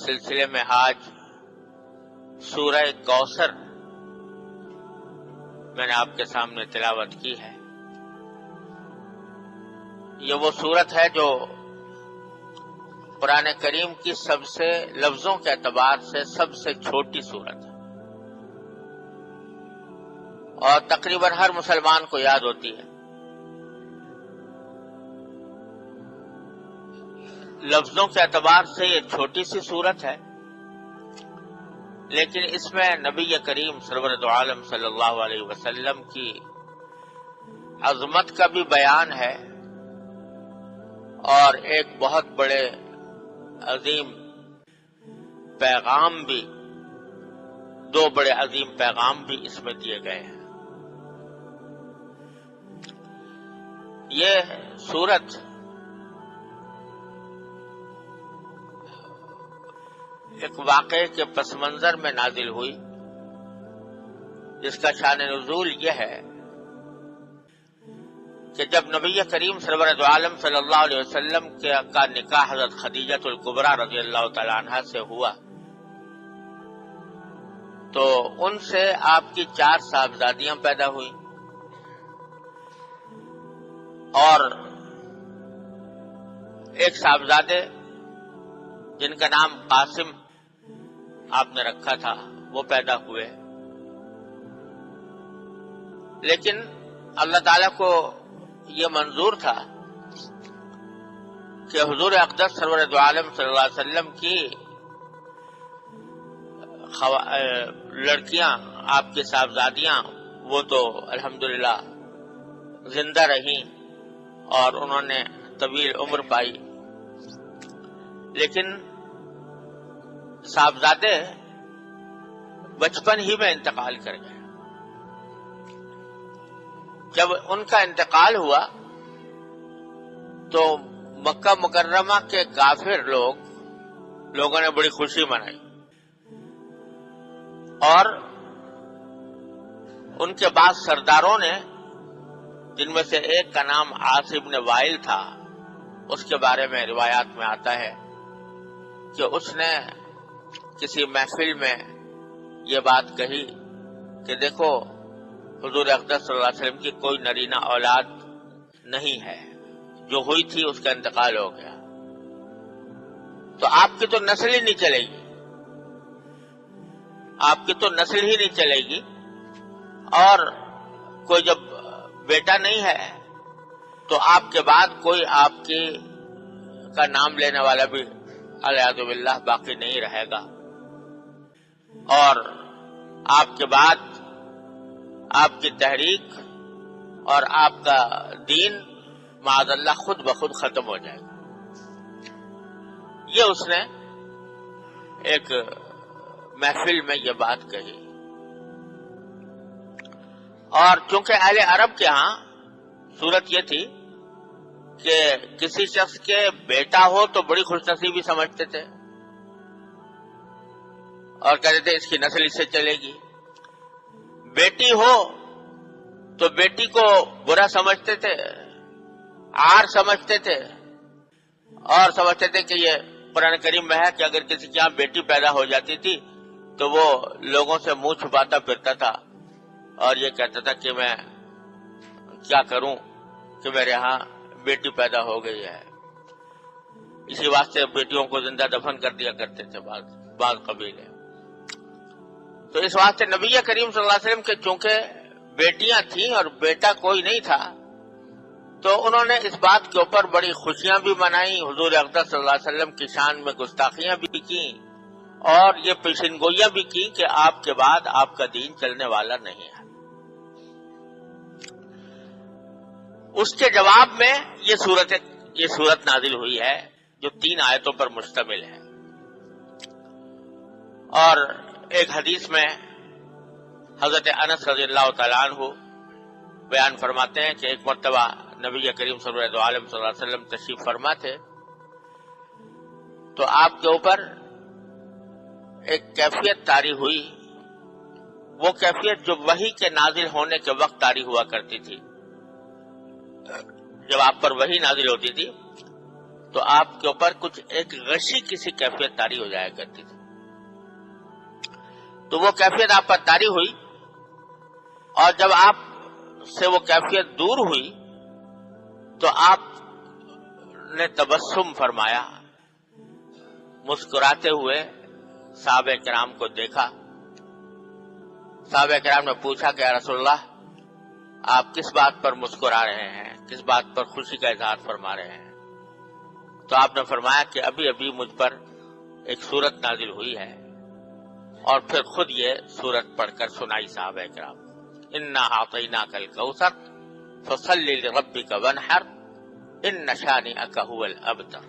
سلسلے میں آج سورہ کوثر میں نے آپ کے سامنے تلاوت کی ہے۔ یہ وہ سورت ہے جو قرآن کریم کی سب سے لفظوں کے اعتبار سے سب سے چھوٹی سورت ہے اور تقریباً ہر مسلمان کو یاد ہوتی ہے۔ لفظوں کے اعتبار سے یہ چھوٹی سی سورت ہے، لیکن اس میں نبی کریم سرور دو عالم صلی اللہ علیہ وسلم کی عظمت کا بھی بیان ہے اور ایک بہت بڑے عظیم پیغام بھی، دو بڑے عظیم پیغام بھی اس میں دیے گئے ہیں۔ یہ سورت ایک واقعے کے پس منظر میں نازل ہوئی، جس کا شان نزول یہ ہے کہ جب نبی کریم سرور دو عالم صلی اللہ علیہ وسلم کا نکاح حضرت خدیجہ الکبریٰ رضی اللہ تعالی عنہا سے ہوا تو ان سے آپ کی 4 صاحبزادیاں پیدا ہوئی اور ایک صاحبزادے جن کا نام قاسم آپ نے رکھا تھا وہ پیدا ہوئے، لیکن اللہ تعالیٰ کو یہ منظور تھا کہ حضور اقدس سرور دو عالم صلی اللہ علیہ وسلم کی لڑکیاں، آپ کی صاحبزادیاں، وہ تو الحمدللہ زندہ رہیں اور انہوں نے طویل عمر پائی، لیکن صاحبزادے بچپن ہی میں انتقال کر گئے۔ جب ان کا انتقال ہوا تو مکہ مکرمہ کے کافر لوگوں نے بڑی خوشی منائی اور ان کے بعد سرداروں نے، جن میں سے ایک کا نام عاص بن وائل تھا، اس کے بارے میں روایات میں آتا ہے کہ اس نے کسی محفل میں یہ بات کہی کہ دیکھو حضور اقدس صلی اللہ علیہ وسلم کی کوئی نرینہ اولاد نہیں ہے، جو ہوئی تھی اس کا انتقال ہو گیا، تو آپ کی تو نسل ہی نہیں چلے گی، آپ کی تو نسل ہی نہیں چلے گی، اور کوئی جب بیٹا نہیں ہے تو آپ کے بعد کوئی آپ کی کا نام لینے والا بھی الیاذ باللہ باقی نہیں رہے گا، اور آپ کے بعد آپ کی تحریک اور آپ کا دین معاذ اللہ خود بخود ختم ہو جائے گا۔ یہ اس نے ایک محفل میں یہ بات کہی، اور چونکہ اہل عرب کے ہاں صورت یہ تھی کہ کسی شخص کے بیٹا ہو تو بڑی خوش نصیبی سمجھتے تھے اور کہتے تھے اس کی نسل اس سے چلے گی، بیٹی ہو تو بیٹی کو برا سمجھتے تھے، عار سمجھتے تھے، اور سمجھتے تھے کہ یہ قرآن کریم میں ہے کہ اگر کسی کے یہاں بیٹی پیدا ہو جاتی تھی تو وہ لوگوں سے منہ چھپاتا پھرتا تھا اور یہ کہتا تھا کہ میں کیا کروں کہ میرے ہاں بیٹی پیدا ہو گئی ہے، اسی واسطے بیٹیوں کو زندہ دفن کر دیا کرتے تھے بعض قبیلے۔ تو اس واسطے نبی کریم صلی اللہ علیہ وسلم کے چونکہ بیٹیاں تھیں اور بیٹا کوئی نہیں تھا تو انہوں نے اس بات کے اوپر بڑی خوشیاں بھی منائی، حضور اقدس صلی اللہ علیہ وسلم کی شان میں گستاخیاں بھی کی اور یہ پیشن گوئیاں بھی کی کہ آپ کے بعد آپ کا دین چلنے والا نہیں ہے۔ اس کے جواب میں یہ سورت نازل ہوئی ہے جو 3 آیتوں پر مشتمل ہے، اور ایک حدیث میں حضرت انس رضی اللہ تعالیٰ عنہ بیان فرماتے ہیں کہ ایک مرتبہ نبی کریم صلی اللہ علیہ وسلم تشریف فرما تھے تو آپ کے اوپر ایک کیفیت طاری ہوئی، وہ کیفیت جو وحی کے نازل ہونے کے وقت طاری ہوا کرتی تھی۔ جب آپ پر وحی نازل ہوتی تھی تو آپ کے اوپر کچھ ایک غشی کسی کیفیت طاری ہو جایا کرتی تھی. تو وہ کیفیت آپ پر طاری ہوئی، اور جب آپ سے وہ کیفیت دور ہوئی تو آپ نے تبسم فرمایا، مسکراتے ہوئے صحابہ کرام کو دیکھا. صحابہ کرام نے پوچھا کہ یا رسول اللہ، آپ کس بات پر مسکرا رہے ہیں، کس بات پر خوشی کا اظہار فرما رہے ہیں؟ تو آپ نے فرمایا کہ ابھی ابھی مجھ پر ایک سورت نازل ہوئی ہے، اور پھر خود یہ سورت پڑھ کر سنائی صحابہ کرام. انا اعطیناک الکوثر فصل لربک وانحر ان شانئک هو الابتر.